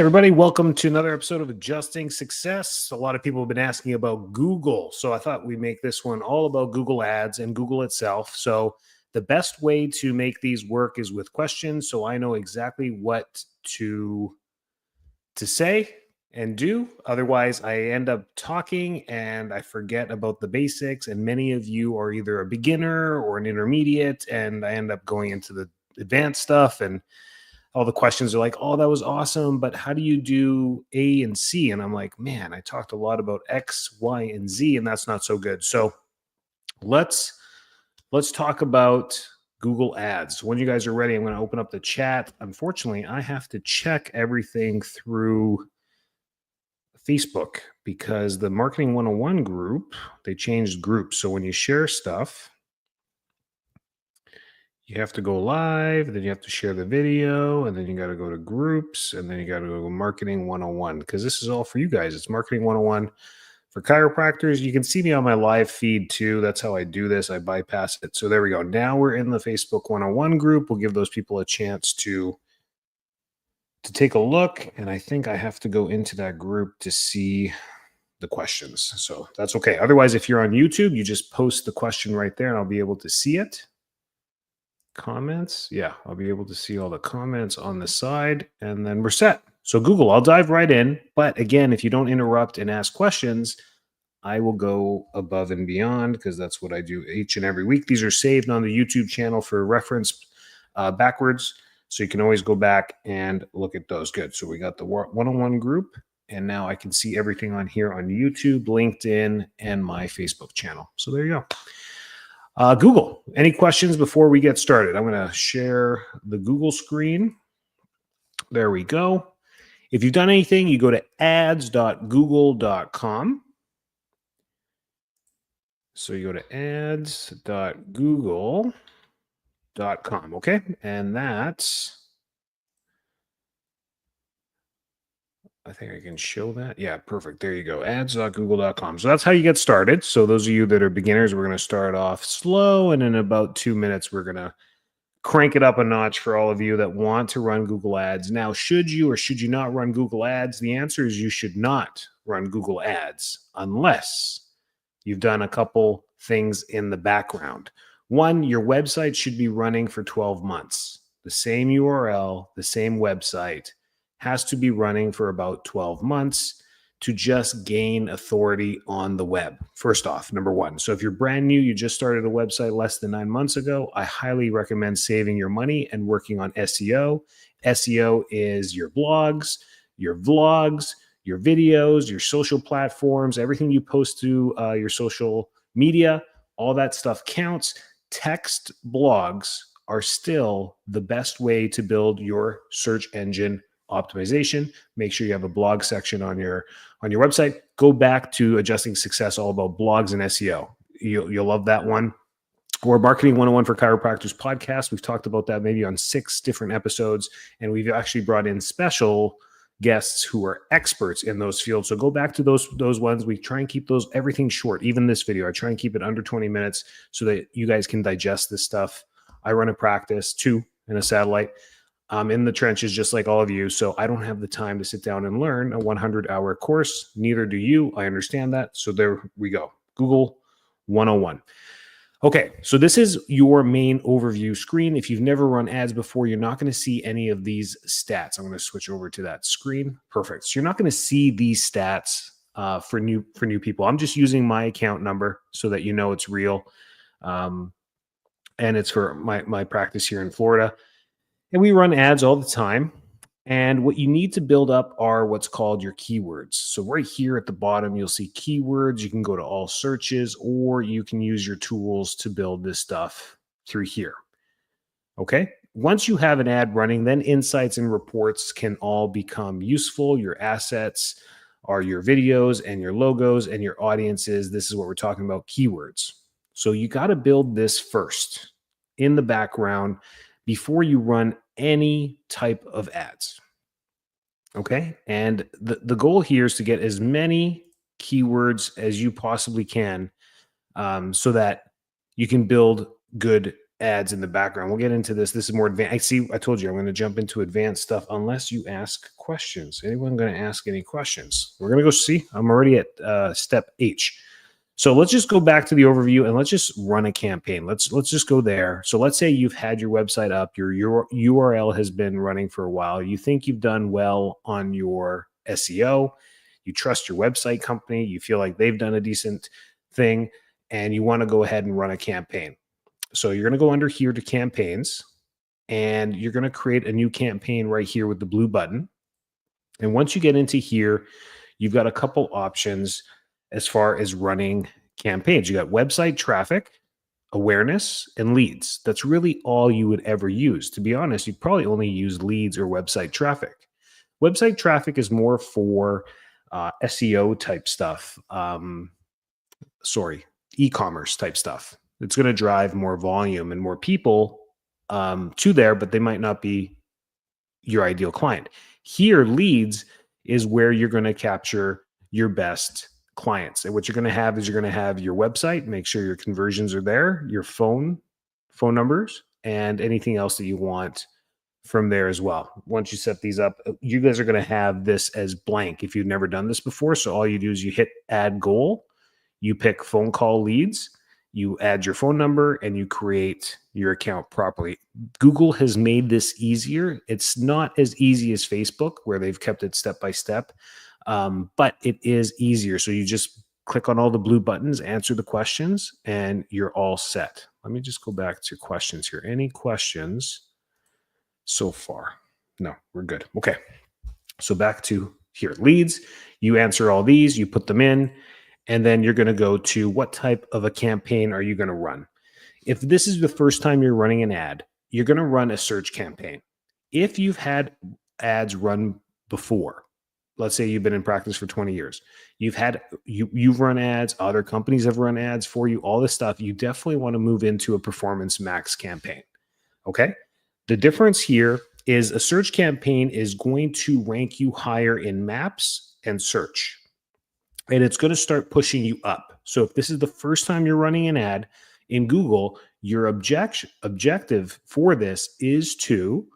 everybody, welcome to another episode of Adjusting Success. A lot of people have been asking about Google, so I thought we'd make this one all about Google Ads and Google itself. So the best way to make these work is with questions, so I know exactly what to say and do. Otherwise, I end up talking and I forget about the basics, and many of you are either a beginner or an intermediate, and I end up going into the advanced stuff, and all the questions are like, oh, that was awesome, but how do you do A and C? And I'm like, man, I talked a lot about X, Y, and Z, and that's not so good. So let's talk about Google Ads. When you guys are ready, I'm going to open up the chat. Unfortunately, I have to check everything through Facebook because the Marketing 101 group, they changed groups. So when you share stuff, you have to go live, then you have to share the video, and then you got to go to groups, and then you got to go to Marketing 101 because this is all for you guys. It's Marketing 101 for chiropractors. You can see me on my live feed too. That's how I do this. I bypass it. So there we go. Now we're in the Facebook 101 group. We'll give those people a chance to take a look, and I think I have to go into that group to see the questions. So that's okay. Otherwise, if you're on YouTube, you just post the question right there, and I'll be able to see it. Comments. Yeah, I'll be able to see all the comments on the side, and then we're set. So Google, I'll dive right in. But again, if you don't interrupt and ask questions, I will go above and beyond because that's what I do each and every week. These are saved on the YouTube channel for reference backwards. So you can always go back and look at those. Good. So we got the one-on-one group, and now I can see everything on here on YouTube, LinkedIn, and my Facebook channel. So there you go. Google, any questions before we get started? I'm going to share the Google screen. There we go. If you've done anything, you go to ads.google.com. So you go to ads.google.com, okay? And that's, I think I can show that. Yeah, perfect. There you go. Ads.google.com. So that's how you get started. So those of you that are beginners, we're going to start off slow. And in about 2 minutes, we're going to crank it up a notch for all of you that want to run Google Ads. Now, should you or should you not run Google Ads? The answer is you should not run Google Ads unless you've done a couple things in the background. One, your website should be running for 12 months. The same URL, the same website has to be running for about 12 months to just gain authority on the web. First off, number one. So if you're brand new, you just started a website less than 9 months ago, I highly recommend saving your money and working on SEO. SEO is your blogs, your vlogs, your videos, your social platforms, everything you post to your social media, all that stuff counts. Text blogs are still the best way to build your search engine optimization. Make sure you have a blog section on your website. Go back to Adjusting Success, all about blogs and SEO. You'll love that one. Or Marketing 101 for Chiropractors podcast. We've talked about that maybe on 6 different episodes, and we've actually brought in special guests who are experts in those fields. So go back to those ones. We try and keep everything short. Even this video, I try and keep it under 20 minutes so that you guys can digest this stuff. I run a practice, 2 in a satellite. I'm in the trenches just like all of you, so I don't have the time to sit down and learn a 100-hour course. Neither do you. I understand that. So there we go. Google 101. Okay, so this is your main overview screen. If you've never run ads before, you're not going to see any of these stats. I'm going to switch over to that screen. Perfect. So you're not going to see these stats for new people. I'm just using my account number so that you know it's real, and it's for my practice here in Florida. And we run ads all the time. And what you need to build up are what's called your keywords. So right here at the bottom, you'll see keywords. You can go to all searches, or you can use your tools to build this stuff through here. Okay. Once you have an ad running, then insights and reports can all become useful. Your assets are your videos and your logos and your audiences. This is what we're talking about, keywords. So you got to build this first in the background before you run any type of ads. Okay. And the goal here is to get as many keywords as you possibly can so that you can build good ads in the background. We'll get into this. This is more advanced. I see. I told you I'm going to jump into advanced stuff unless you ask questions. Anyone going to ask any questions? We're going to go see. I'm already at step H. So let's just go back to the overview and let's just run a campaign. Let's just go there. So let's say you've had your website up, your URL has been running for a while. You think you've done well on your SEO. You trust your website company. You feel like they've done a decent thing, and you want to go ahead and run a campaign. So you're going to go under here to campaigns, and you're going to create a new campaign right here with the blue button. And once you get into here, you've got a couple options as far as running campaigns. You got website traffic, awareness, and leads. That's really all you would ever use. To be honest, you'd probably only use leads or website traffic. Website traffic is more for SEO type stuff. E-commerce type stuff. It's going to drive more volume and more people to there, but they might not be your ideal client. Here, leads is where you're going to capture your best clients. And what you're going to have is you're going to have your website, make sure your conversions are there, your phone numbers, and anything else that you want from there as well. Once you set these up, you guys are going to have this as blank if you've never done this before. So all you do is you hit add goal, you pick phone call leads, you add your phone number, and you create your account properly. Google has made this easier. It's not as easy as Facebook, where they've kept it step by step, but it is easier. So you just click on all the blue buttons, answer the questions, and you're all set. Let me just go back to questions here. Any questions so far? No, we're good. Okay. So back to here, leads. You answer all these, you put them in, and then you're going to go to what type of a campaign are you going to run? If this is the first time you're running an ad, you're going to run a search campaign. If you've had ads run before, let's say you've been in practice for 20 years, you've run ads, other companies have run ads for you, all this stuff, you definitely want to move into a Performance Max campaign. Okay? The difference here is a search campaign is going to rank you higher in maps and search. And it's going to start pushing you up. So if this is the first time you're running an ad in Google, your objective for this is to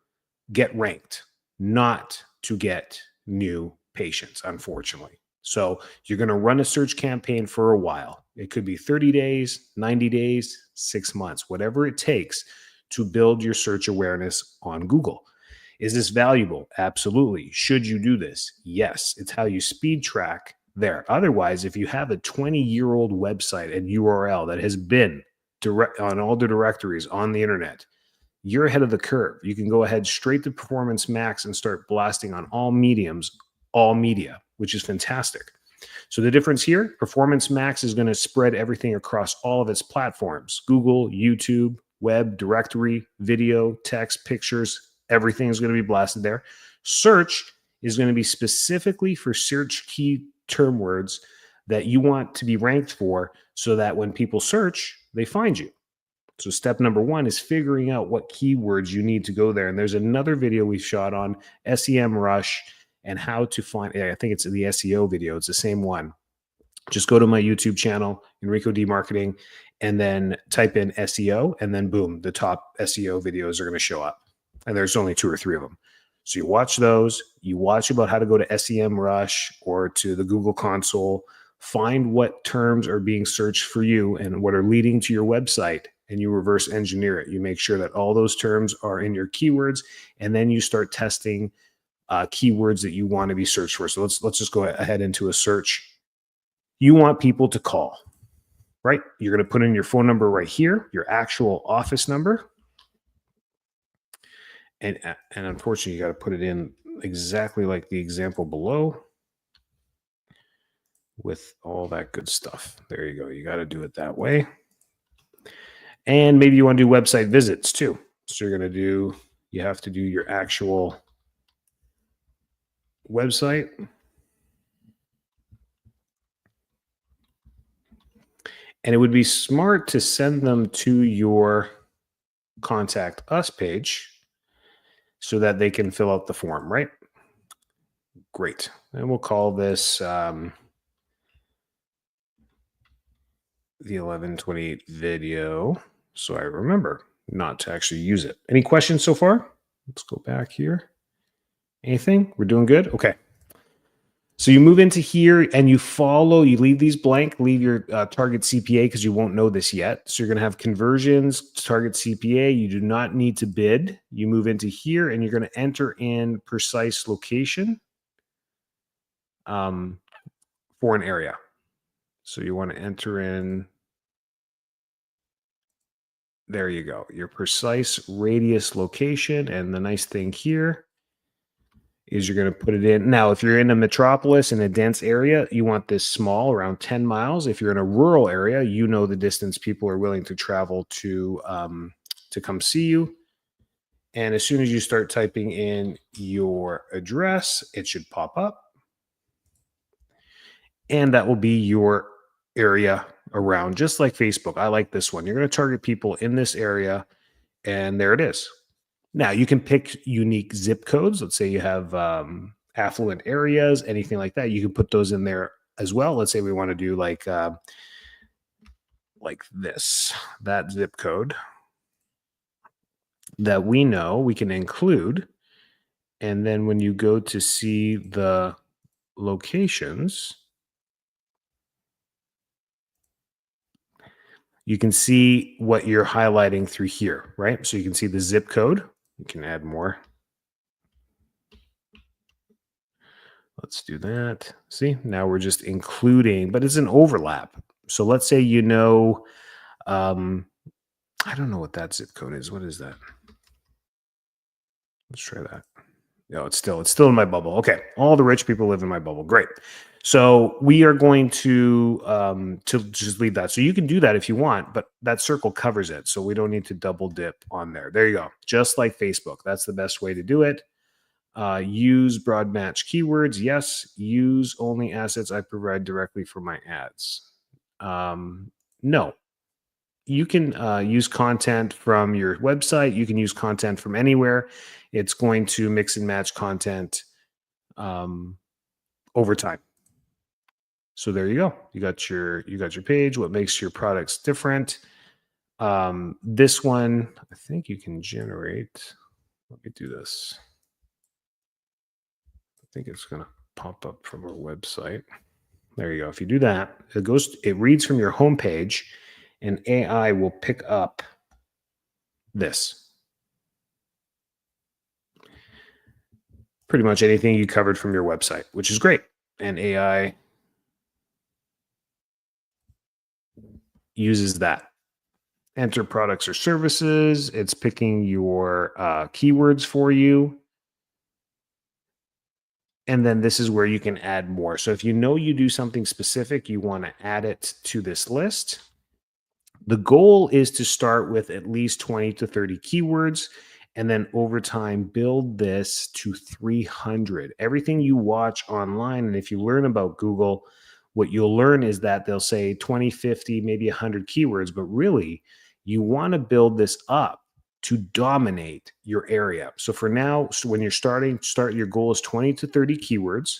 get ranked, not to get new patients, unfortunately. So you're going to run a search campaign for a while. It could be 30 days, 90 days, 6 months, whatever it takes to build your search awareness on Google. Is this valuable? Absolutely. Should you do this? Yes. It's how you speed track there. Otherwise, if you have a 20-year-old website and URL that has been direct on all the directories on the internet, you're ahead of the curve. You can go ahead straight to Performance Max and start blasting on all mediums, all media, which is fantastic. So the difference here, Performance Max is going to spread everything across all of its platforms: Google, YouTube, web, directory, video, text, pictures, everything is going to be blasted there. Search is going to be specifically for search key term words that you want to be ranked for, so that when people search, they find you. So step number one is figuring out what keywords you need to go there. And there's another video we shot on SEMrush and how to find, I think it's the SEO video. It's the same one. Just go to my YouTube channel, Enrico D Marketing, and then type in SEO, and then boom, the top SEO videos are going to show up. And there's only 2 or 3 of them. So you watch those, you watch about how to go to SEMrush or to the Google console, find what terms are being searched for you and what are leading to your website, and you reverse engineer it. You make sure that all those terms are in your keywords, and then you start testing keywords that you want to be searched for. So let's just go ahead into a search. You want people to call, right? You're going to put in your phone number right here, your actual office number. And unfortunately, you got to put it in exactly like the example below with all that good stuff. There you go. You got to do it that way. And maybe you want to do website visits too. So you have to do your actual website. And it would be smart to send them to your Contact Us page so that they can fill out the form, right? Great. And we'll call this the 1128 video. So I remember. not to actually use it. Any questions so far? Let's go back here. Anything? We're doing good? Okay. So you move into here and you follow, you leave these blank, leave your target CPA because you won't know this yet. So you're going to have conversions, target CPA. You do not need to bid. You move into here and you're going to enter in precise location for an area. So you want to enter in, there you go, your precise radius location. And the nice thing here is you're going to put it in. Now, if you're in a metropolis, in a dense area, you want this small, around 10 miles. If you're in a rural area, you know the distance people are willing to travel to come see you. And as soon as you start typing in your address, it should pop up. And that will be your area around, just like Facebook. I like this one. You're going to target people in this area, and there it is. Now, you can pick unique zip codes. Let's say you have affluent areas, anything like that. You can put those in there as well. Let's say we want to do like this, that zip code that we know we can include. And then when you go to see the locations, you can see what you're highlighting through here, right? So you can see the zip code. You can add more. Let's do that. See, now we're just including, but it's an overlap. So let's say I don't know what that zip code is. What is that? Let's try that. No, it's still in my bubble. Okay, all the rich people live in my bubble. Great. So we are going to just leave that. So you can do that if you want, but that circle covers it. So we don't need to double dip on there. There you go. Just like Facebook. That's the best way to do it. Use broad match keywords. Yes. Use only assets I provide directly for my ads. No. You can use content from your website. You can use content from anywhere. It's going to mix and match content over time. So there you go. You got your page. What makes your products different? This one, I think you can generate. Let me do this. I think it's going to pop up from our website. There you go. If you do that, it reads from your homepage, and AI will pick up this. Pretty much anything you covered from your website, which is great. And AI uses that. Enter products or services. It's picking your keywords for you. And then this is where you can add more. So if you know you do something specific, you want to add it to this list. The goal is to start with at least 20 to 30 keywords, and then over time, build this to 300. Everything you watch online, and if you learn about Google, what you'll learn is that they'll say 20, 50, maybe 100 keywords, but really, you want to build this up to dominate your area. So for now, when you're your goal is 20 to 30 keywords.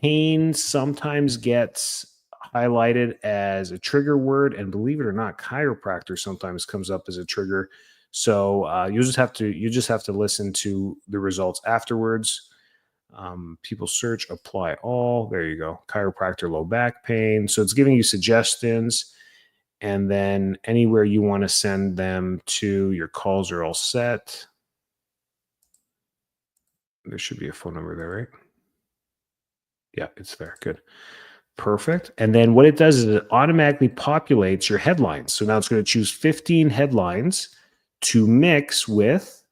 Pain sometimes gets highlighted as a trigger word, and believe it or not, chiropractor sometimes comes up as a trigger. So you just have to listen to the results afterwards. People search, apply all. There you go. Chiropractor, low back pain. So it's giving you suggestions. And then anywhere you want to send them to, your calls are all set. There should be a phone number there, right? Yeah, it's there. Good. Perfect. And then what it does is it automatically populates your headlines. So now it's going to choose 15 headlines to mix with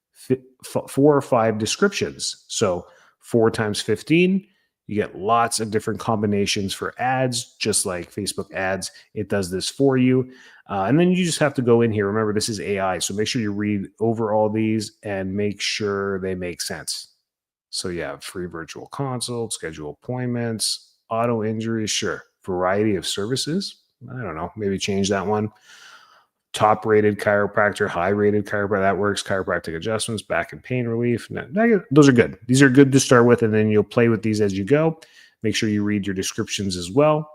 4 or 5 descriptions. So 4 times 15, you get lots of different combinations for ads, just like Facebook ads. It does this for you. And then you just have to go in here. Remember, this is AI. So make sure you read over all these and make sure they make sense. So you have free virtual consult, schedule appointments, auto injury, sure. Variety of services. I don't know. Maybe change that one. Top rated chiropractor, high rated chiropractor. That works. Chiropractic adjustments, back and pain relief. No, those are good. These are good to start with, and then you'll play with these as you go. Make sure you read your descriptions as well.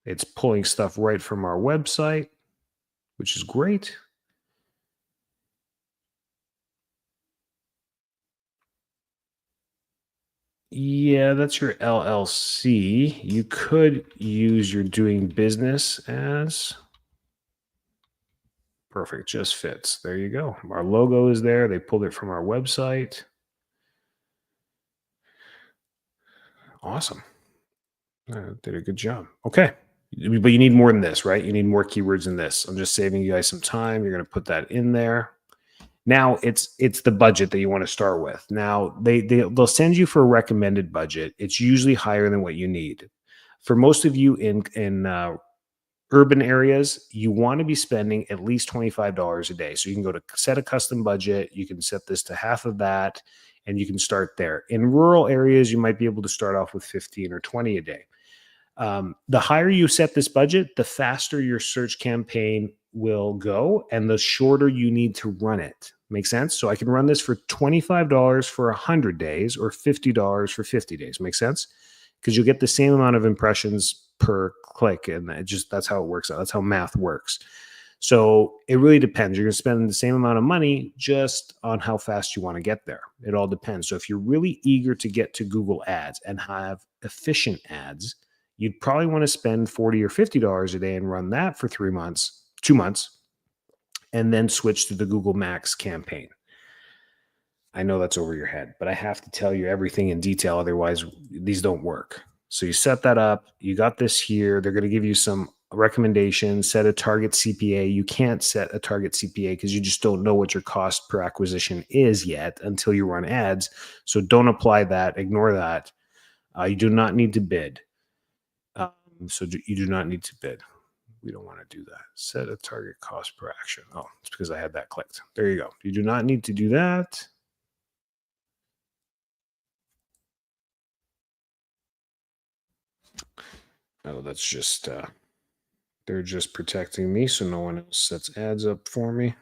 It's pulling stuff right from our website, which is great. Yeah, that's your LLC. You could use your doing business as. Perfect, just fits. There you go. Our logo is there. They pulled it from our website. Awesome. Did a good job. Okay. But you need more than this, right? You need more keywords than this. I'm just saving you guys some time. You're going to put that in there. Now it's the budget that you want to start with. Now they'll send you for a recommended budget. It's usually higher than what you need. For most of you in urban areas, you want to be spending at least $25 a day. So you can go to set a custom budget. You can set this to half of that, and you can start there. In rural areas, you might be able to start off with 15 or 20 a day. The higher you set this budget, the faster your search campaign will go and the shorter you need to run it. Make sense? So I can run this for $25 for 100 days or $50 for 50 days. Make sense? Because you'll get the same amount of impressions per click. And that's how it works out. That's how math works. So it really depends. You're going to spend the same amount of money just on how fast you want to get there. It all depends. So if you're really eager to get to Google Ads and have efficient ads, you'd probably want to spend $40 or $50 a day and run that for 2 months, and then switch to the Google Max campaign. I know that's over your head, but I have to tell you everything in detail. Otherwise, these don't work. So you set that up. You got this here. They're going to give you some recommendations, set a target CPA. You can't set a target CPA because you just don't know what your cost per acquisition is yet until you run ads. So don't apply that. Ignore that. You do not need to bid. So you do not need to bid. We don't want to do that. Set a target cost per action. Oh, it's because I had that clicked. There you go. You do not need to do that. Oh, that's just, they're just protecting me so no one else sets ads up for me.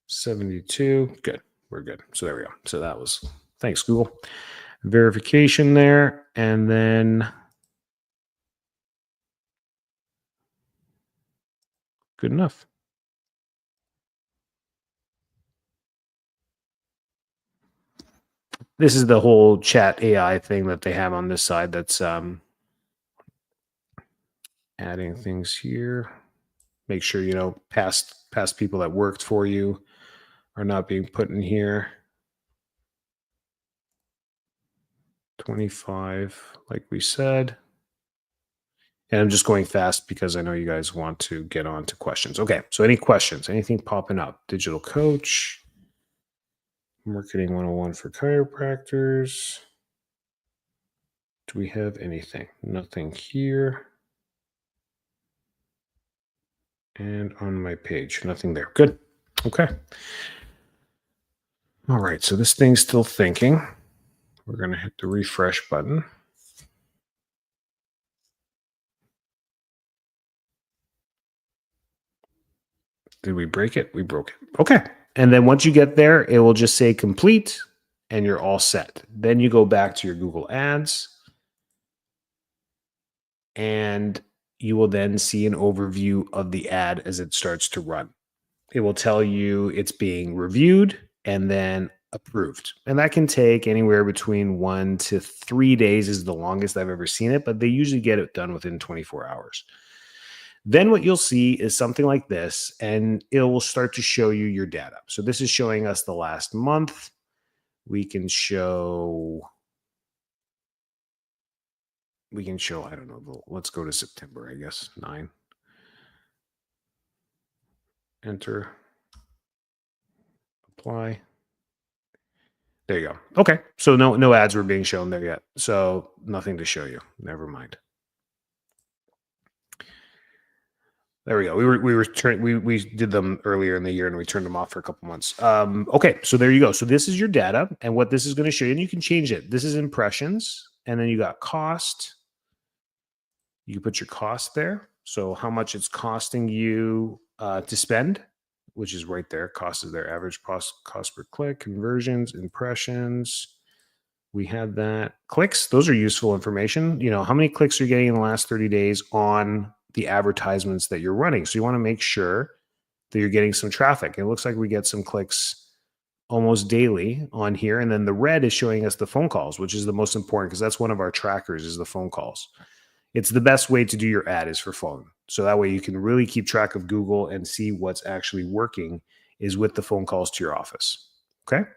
72. Good. We're good. So there we go. So that was, thanks, Google. Verification there. And then good enough. This is the whole chat AI thing that they have on this side that's adding things here. Make sure, past people that worked for you are not being put in here. 25, like we said. And I'm just going fast because I know you guys want to get on to questions. Okay, so any questions? Anything popping up? Digital coach, marketing 101 for chiropractors. Do we have anything? Nothing here. And on my page, nothing there. Good. Okay. All right, so this thing's still thinking. We're going to hit the refresh button. Did we break it? We broke it. Okay. And then once you get there, it will just say complete and you're all set. Then you go back to your Google Ads and you will then see an overview of the ad as it starts to run. It will tell you it's being reviewed and then approved. And that can take anywhere between 1 to 3 days is the longest I've ever seen it, but they usually get it done within 24 hours. Then what you'll see is something like this, and it will start to show you your data. So this is showing us the last month. We can show, I don't know, let's go to September, I guess, 9. Enter, apply. There you go. Okay, so no ads were being shown there yet. So nothing to show you. Never mind. There we go. We did them earlier in the year and we turned them off for a couple months. Okay, so there you go. So this is your data and what this is going to show you, and you can change it. This is impressions, and then you got cost. You can put your cost there. So how much it's costing you to spend, which is right there. Cost is their average cost per click, conversions, impressions. We had that. Clicks, those are useful information. You know, how many clicks you're getting in the last 30 days on the advertisements that you're running. So you want to make sure that you're getting some traffic. It looks like we get some clicks almost daily on here. And then the red is showing us the phone calls, which is the most important because that's one of our trackers is the phone calls. It's the best way to do your ad is for phone. So that way you can really keep track of Google and see what's actually working is with the phone calls to your office. Okay.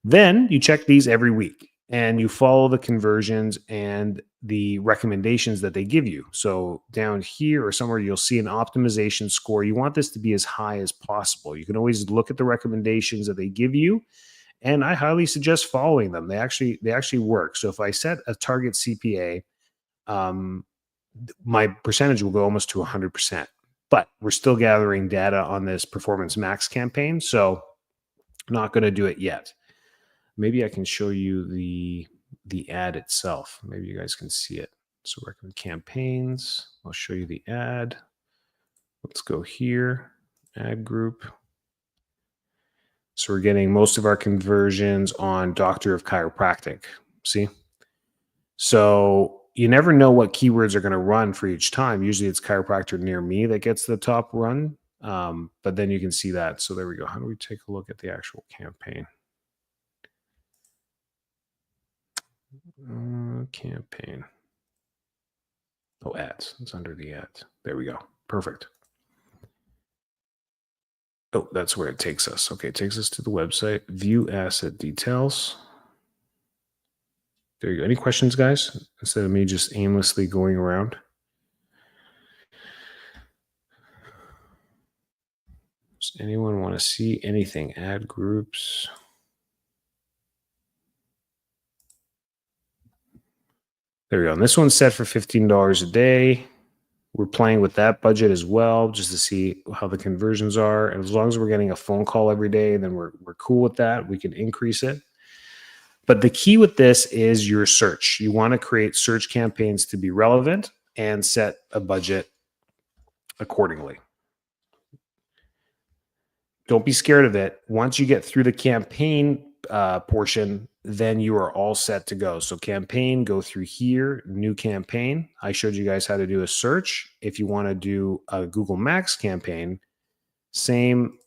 Then you check these every week and you follow the conversions and the recommendations that they give you. So down here or somewhere, you'll see an optimization score. You want this to be as high as possible. You can always look at the recommendations that they give you, and I highly suggest following them. They actually work. So if I set a target CPA, um, my percentage will go almost to 100%. But we're still gathering data on this Performance Max campaign, so not going to do it yet. Maybe I can show you the ad itself. Maybe you guys can see it. So recommend campaigns. I'll show you the ad. Let's go here, ad group. So we're getting most of our conversions on Doctor of Chiropractic. See? So you never know what keywords are going to run for each time. Usually it's chiropractor near me that gets the top run. But then you can see that. So there we go. How do we take a look at the actual campaign? Campaign. Oh, ads. It's under the ads. There we go. Perfect. Oh, that's where it takes us. Okay, it takes us to the website. View asset details. There you go. Any questions, guys? Instead of me just aimlessly going around. Does anyone want to see anything? Ad groups. There we go. And this one's set for $15 a day. We're playing with that budget as well, just to see how the conversions are. And as long as we're getting a phone call every day, then we're cool with that. We can increase it. But the key with this is your search. You want to create search campaigns to be relevant and set a budget accordingly. Don't be scared of it. Once you get through the campaign portion, then you are all set to go. So campaign, go through here, new campaign. I showed you guys how to do a search. If you want to do a Google Max campaign, same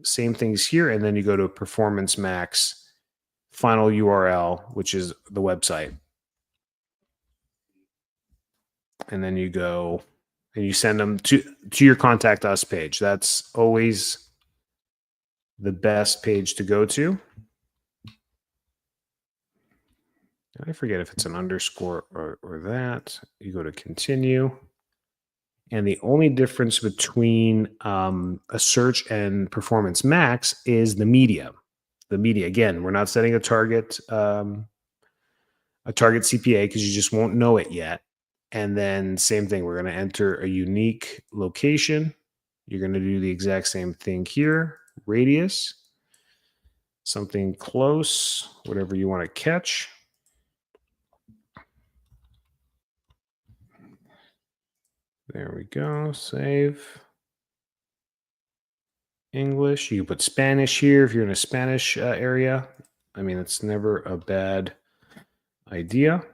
things here. And then you go to Performance Max, final URL, which is the website. And then you go and you send them to your Contact Us page. That's always the best page to go to. I forget if it's an underscore or that. You go to continue. And the only difference between a search and Performance Max is the media. The media, again, we're not setting a target CPA because you just won't know it yet. And then same thing, we're going to enter a unique location. You're going to do the exact same thing here. Radius, something close, whatever you want to catch. There we go. Save. English. You can put Spanish here if you're in a Spanish area. I mean, it's never a bad idea.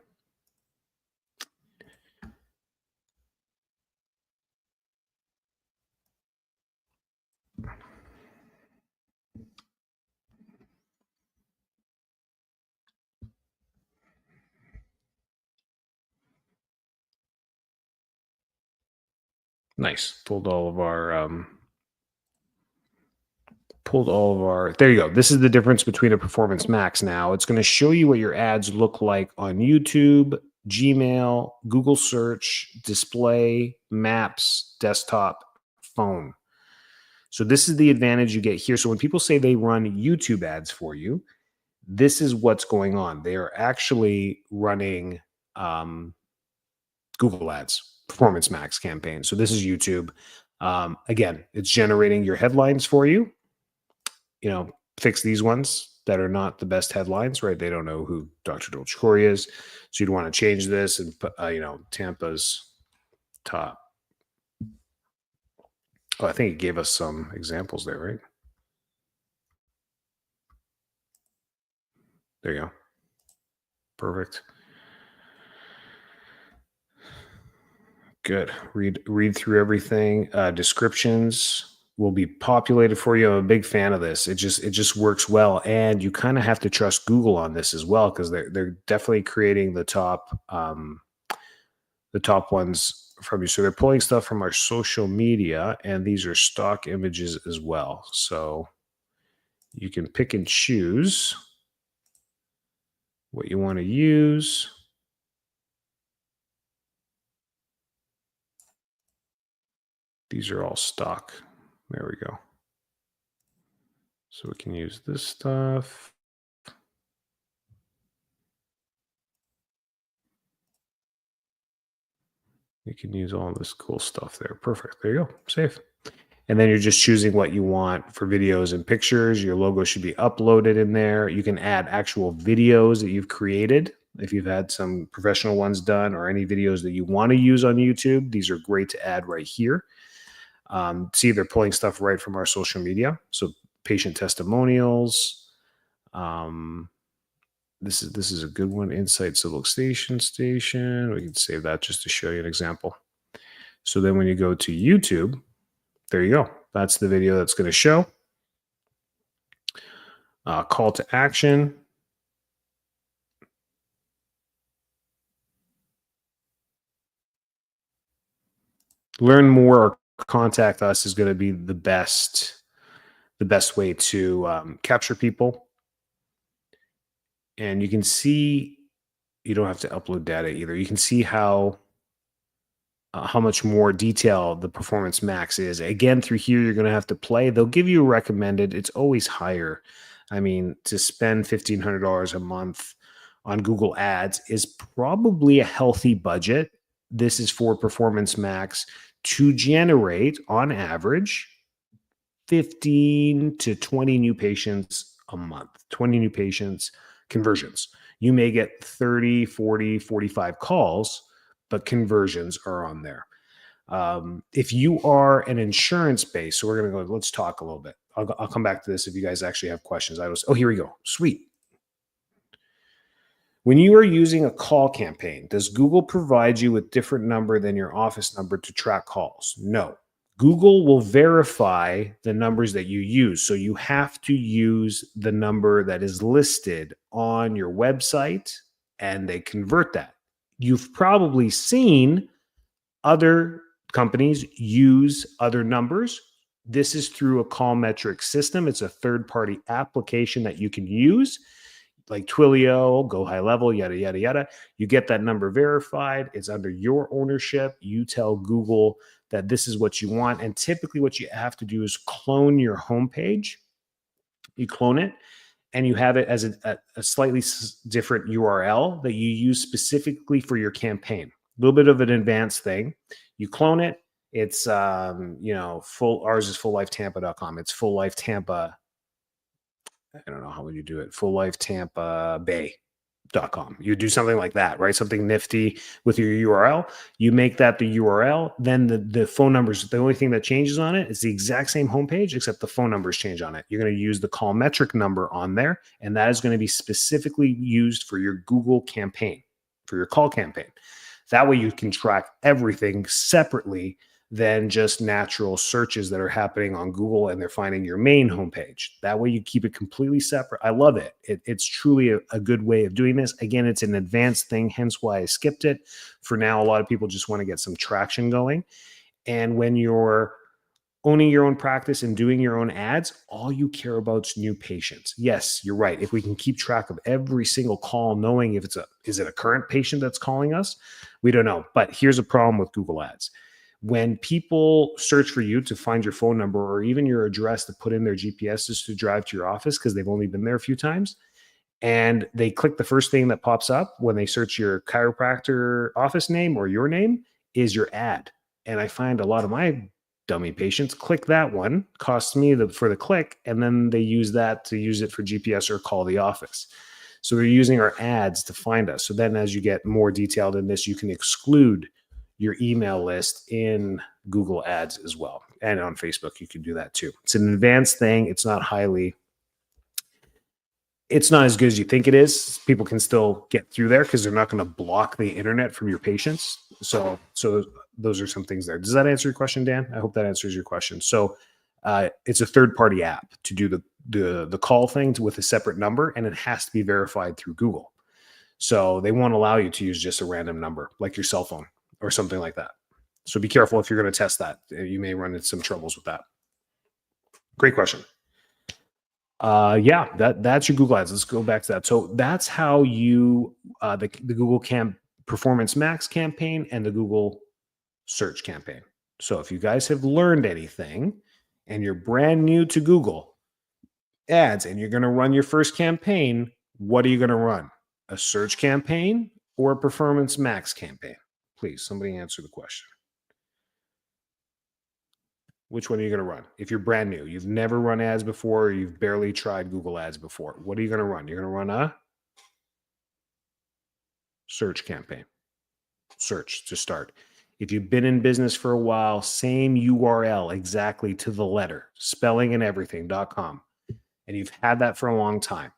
Nice. Pulled all of our there you go. This is the difference between a Performance Max now. It's going to show you what your ads look like on YouTube, Gmail, Google search, display, maps, desktop, phone. So this is the advantage you get here. So when people say they run YouTube ads for you, this is what's going on. They are actually running Google ads, Performance Max campaign. So this is YouTube. Again, it's generating your headlines for you. You know, fix these ones that are not the best headlines, right? They don't know who Dr. Joel Corey is. So you'd want to change this and put, Tampa's top. Oh, I think it gave us some examples there, right? There you go. Perfect. Good. Read through everything. Descriptions will be populated for you. I'm a big fan of this. It just works well, and you kind of have to trust Google on this as well because they're definitely creating the top ones from you. So they're pulling stuff from our social media, and these are stock images as well. So you can pick and choose what you want to use. These are all stock. There we go. So we can use this stuff. You can use all this cool stuff there. Perfect. There you go. Save. And then you're just choosing what you want for videos and pictures. Your logo should be uploaded in there. You can add actual videos that you've created. If you've had some professional ones done or any videos that you want to use on YouTube, these are great to add right here. See, they're pulling stuff right from our social media. So patient testimonials. This is a good one. Insight Civil Station. We can save that just to show you an example. So then when you go to YouTube, there you go. That's the video that's going to show. Call to action. Learn more or contact us is going to be the best way to capture people. And you can see, you don't have to upload data either. You can see how much more detail the Performance Max is. Again, through here, you're going to have to play. They'll give you a recommended. It's always higher. I mean, to spend $1,500 a month on Google Ads is probably a healthy budget. This is for Performance Max to generate, on average, 15 to 20 new patients a month, 20 new patients conversions. You may get 30, 40, 45 calls, but conversions are on there. If you are an insurance base, so we're going to go, let's talk a little bit. I'll come back to this if you guys actually have questions. Here we go. Sweet. When you are using a call campaign, does Google provide you with different number than your office number to track calls? No. Google will verify the numbers that you use. So you have to use the number that is listed on your website, and they convert that. You've probably seen other companies use other numbers. This is through a call metric system. It's a third-party application that you can use, like Twilio, Go High Level, yada, yada, yada. You get that number verified. It's under your ownership. You tell Google that this is what you want. And typically what you have to do is clone your homepage. You clone it, and you have it as a slightly different URL that you use specifically for your campaign. A little bit of an advanced thing. You clone it. It's, ours is fullifetampa.com. It's Full Life Tampa. I don't know how would you do it. Full Life Tampa Bay.com. You do something like that, right? Something nifty with your URL. You make that the URL. Then the phone numbers, the only thing that changes on it is the exact same homepage, except the phone numbers change on it. You're going to use the call metric number on there, and that is going to be specifically used for your Google campaign, for your call campaign. That way you can track everything separately than just natural searches that are happening on Google and they're finding your main homepage. That way you keep it completely separate. I love it. It's truly a good way of doing this. Again, it's an advanced thing, hence why I skipped it. For now, a lot of people just want to get some traction going. And when you're owning your own practice and doing your own ads, all you care about is new patients. Yes, you're right. If we can keep track of every single call, knowing if is it a current patient that's calling us, we don't know. But here's a problem with Google Ads. When people search for you to find your phone number or even your address to put in their GPSs to drive to your office because they've only been there a few times, and they click the first thing that pops up when they search your chiropractor office name or your name is your ad. And I find a lot of my dummy patients click that one, costs me for the click, and then they use that to use it for GPS or call the office. So they're using our ads to find us. So then as you get more detailed in this, you can exclude your email list in Google Ads as well. And on Facebook, you can do that too. It's an advanced thing. It's not highly It's not as good as you think it is. People can still get through there because they're not going to block the internet from your patients. So those are some things there. Does that answer your question, Dan? I hope that answers your question. So it's a third party app to do the call thing with a separate number, and it has to be verified through Google. So they won't allow you to use just a random number like your cell phone or something like that. So be careful if you're going to test that. You may run into some troubles with that. Great question. Yeah, that's your Google Ads. Let's go back to that. So that's how you the Google Performance Max campaign and the Google search campaign. So if you guys have learned anything and you're brand new to Google Ads and you're going to run your first campaign, what are you going to run? A search campaign or a Performance Max campaign? Please, somebody answer the question. Which one are you going to run? If you're brand new, you've never run ads before, or you've barely tried Google Ads before, what are you going to run? You're going to run a search campaign. Search to start. If you've been in business for a while, same URL exactly to the letter, spelling and everything.com. And you've had that for a long time,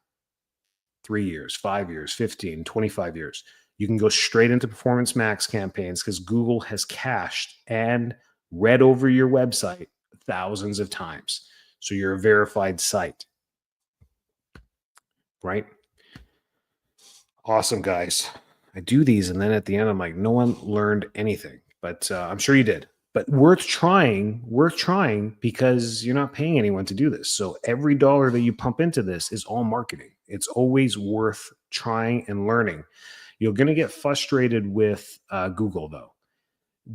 3 years, 5 years, 15, 25 years. You can go straight into Performance Max campaigns because Google has cached and read over your website thousands of times. So you're a verified site, right? Awesome, guys. I do these, and then at the end, I'm like, no one learned anything, but I'm sure you did. But worth trying because you're not paying anyone to do this. So every dollar that you pump into this is all marketing. It's always worth trying and learning. You're going to get frustrated with Google, though.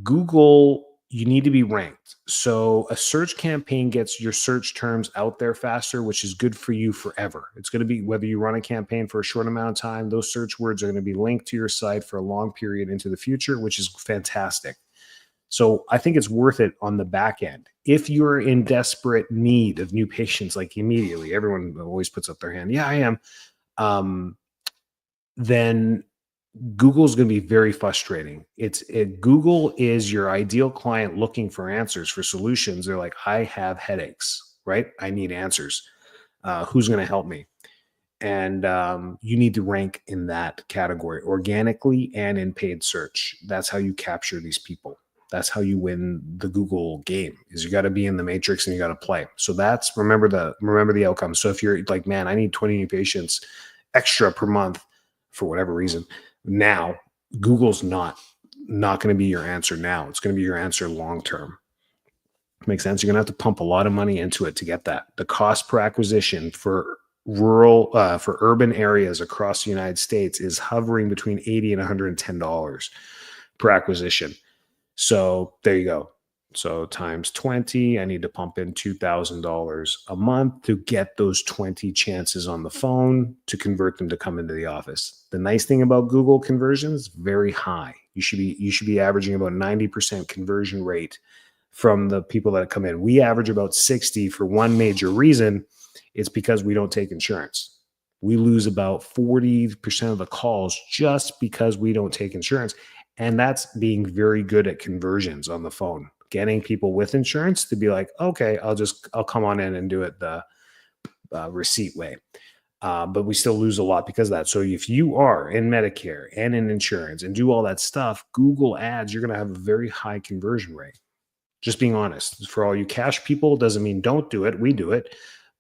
Google, you need to be ranked. So a search campaign gets your search terms out there faster, which is good for you forever. It's going to be, whether you run a campaign for a short amount of time, those search words are going to be linked to your site for a long period into the future, which is fantastic. So I think it's worth it on the back end. If you're in desperate need of new patients, like immediately, everyone always puts up their hand. Yeah, I am. Then Google's going to be very frustrating. Google is your ideal client looking for answers, for solutions. They're like, I have headaches, right? I need answers. Who's going to help me? And you need to rank in that category organically and in paid search. That's how you capture these people. That's how you win the Google game. Is you got to be in the matrix and you got to play. So that's remember the outcome. So if you're like, man, I need 20 new patients extra per month for whatever reason, now Google's not going to be your answer now. It's going to be your answer long term. Makes sense? You're going to have to pump a lot of money into it to get that. The cost per acquisition for for urban areas across the United States is hovering between $80 and $110 per acquisition. So there you go. So times 20, I need to pump in $2,000 a month to get those 20 chances on the phone to convert them to come into the office. The nice thing about Google conversions, very high. You should be averaging about 90% conversion rate from the people that come in. We average about 60 for one major reason. It's because we don't take insurance. We lose about 40% of the calls just because we don't take insurance. And that's being very good at conversions on the phone, getting people with insurance to be like, okay, I'll come on in and do it the receipt way. But we still lose a lot because of that. So if you are in Medicare and in insurance and do all that stuff, Google Ads, you're going to have a very high conversion rate. Just being honest. For all you cash people, doesn't mean don't do it. We do it.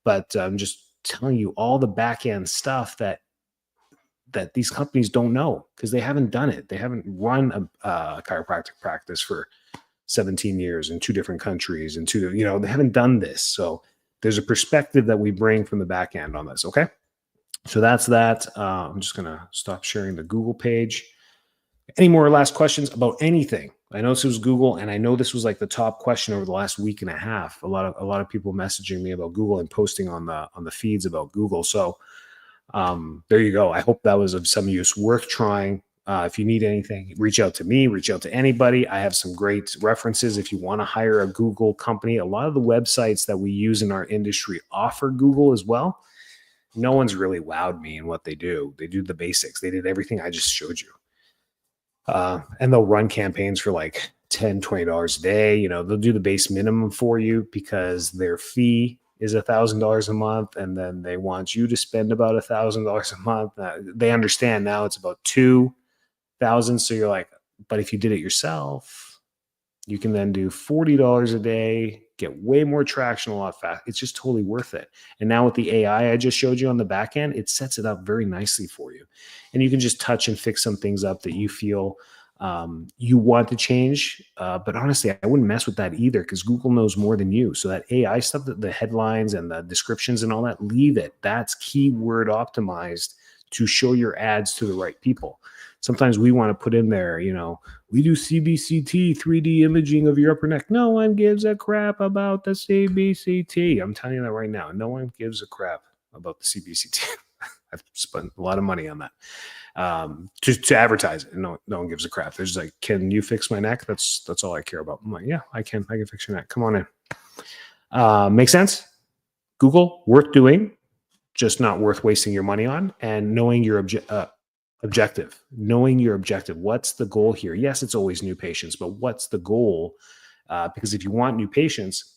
But I'm just telling you all the back end stuff that these companies don't know because they haven't done it. They haven't run a chiropractic practice for 17 years in 2 different countries and they haven't done this. So there's a perspective that we bring from the back end on this. Okay. So that's that. I'm just going to stop sharing the Google page. Any more last questions about anything? I know this was Google, and I know this was like the top question over the last week and a half. A lot of people messaging me about Google and posting on the feeds about Google. So there you go. I hope that was of some use. Worth trying. If you need anything, reach out to me, reach out to anybody. I have some great references. If you want to hire a Google company, a lot of the websites that we use in our industry offer Google as well. No one's really wowed me in what they do. They do the basics. They did everything I just showed you. And they'll run campaigns for like $10, $20 a day. They'll do the base minimum for you because their fee is $1,000 a month, and then they want you to spend about $1,000 a month. They understand now it's about 2,000. So you're like, but if you did it yourself, you can then do $40 a day, get way more traction a lot fast. It's just totally worth it. And now with the AI I just showed you on the back end, it sets it up very nicely for you. And you can just touch and fix some things up that you feel you want to change. But honestly, I wouldn't mess with that either, because Google knows more than you. So that AI stuff, the headlines and the descriptions and all that, leave it. That's keyword optimized to show your ads to the right people. Sometimes we want to put in there, we do CBCT, 3D imaging of your upper neck. No one gives a crap about the CBCT. I'm telling you that right now. No one gives a crap about the CBCT. I've spent a lot of money on that to advertise it. No one gives a crap. There's like, can you fix my neck? That's all I care about. I'm like, yeah, I can fix your neck. Come on in. Make sense? Google, worth doing, just not worth wasting your money on, and knowing your objective. Knowing your objective. What's the goal here? Yes, it's always new patients, but what's the goal? Because if you want new patients,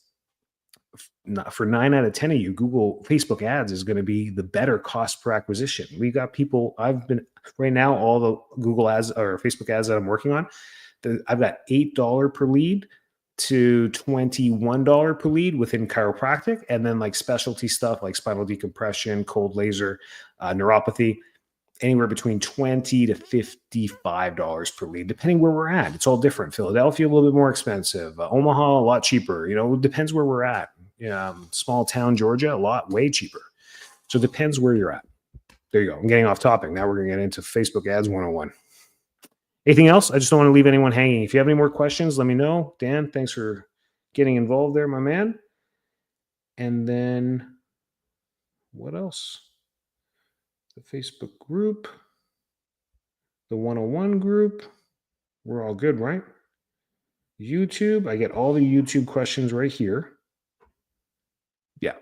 for 9 out of 10 of you, Facebook ads is going to be the better cost per acquisition. We got people, right now, all the Google ads or Facebook ads that I'm working on, I've got $8 per lead to $21 per lead within chiropractic. And then like specialty stuff like spinal decompression, cold laser, neuropathy, anywhere between $20 to $55 per lead, depending where we're at. It's all different. Philadelphia, a little bit more expensive. Omaha, a lot cheaper. It depends where we're at. Small town Georgia, way cheaper. So it depends where you're at. There you go. I'm getting off topic. Now we're going to get into Facebook ads 101. Anything else? I just don't want to leave anyone hanging. If you have any more questions, let me know. Dan, thanks for getting involved there, my man. And then what else? The Facebook group, the 101 group. We're all good, right? YouTube, I get all the YouTube questions right here. Yeah,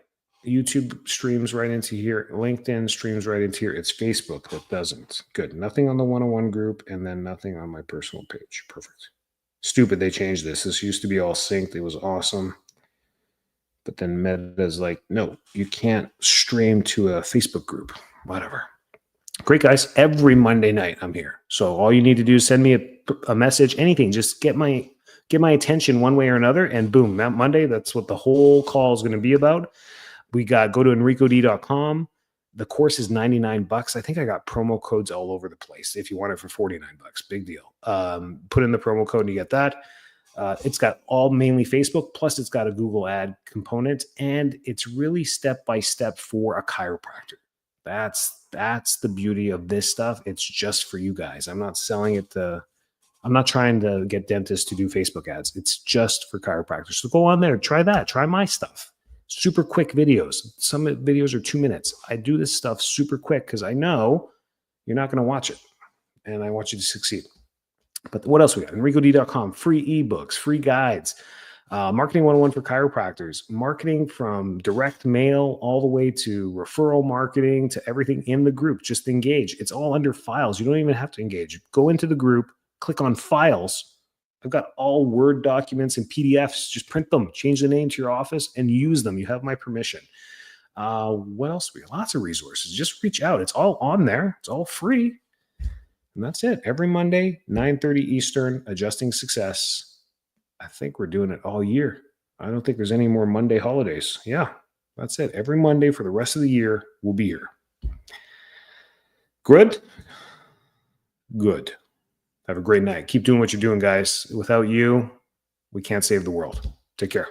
YouTube streams right into here. LinkedIn streams right into here. It's Facebook that doesn't. Good. Nothing on the 101 group, and then nothing on my personal page. Perfect. Stupid they changed this. This used to be all synced. It was awesome. But then Meta's like, no, you can't stream to a Facebook group. Whatever. Great, guys. Every Monday night I'm here. So all you need to do is send me a message, anything. Just get my attention one way or another, and boom, that Monday, that's what the whole call is going to be about. Go to enricod.com. The course is $99. I think I got promo codes all over the place. If you want it for $49, big deal. Put in the promo code and you get that. It's got all mainly Facebook, plus it's got a Google ad component, and it's really step-by-step for a chiropractor. That's the beauty of this stuff. It's just for you guys. I'm not selling it I'm not trying to get dentists to do Facebook ads. It's just for chiropractors. So go on there, try that. Try my stuff. Super quick videos. Some videos are 2 minutes. I do this stuff super quick because I know you're not going to watch it, and I want you to succeed. But what else we got? EnricoD.com, free ebooks, free guides, Marketing 101 for chiropractors, marketing from direct mail all the way to referral marketing to everything in the group. Just engage. It's all under files. You don't even have to engage. Go into the group, click on files. I've got all Word documents and PDFs. Just print them, change the name to your office, and use them. You have my permission. What else? We got lots of resources. Just reach out. It's all on there. It's all free. And that's it. Every Monday, 9:30 Eastern, Adjusting Success. I think we're doing it all year. I don't think there's any more Monday holidays. Yeah, that's it. Every Monday for the rest of the year, we'll be here. Good? Good. Have a great night. Keep doing what you're doing, guys. Without you, we can't save the world. Take care.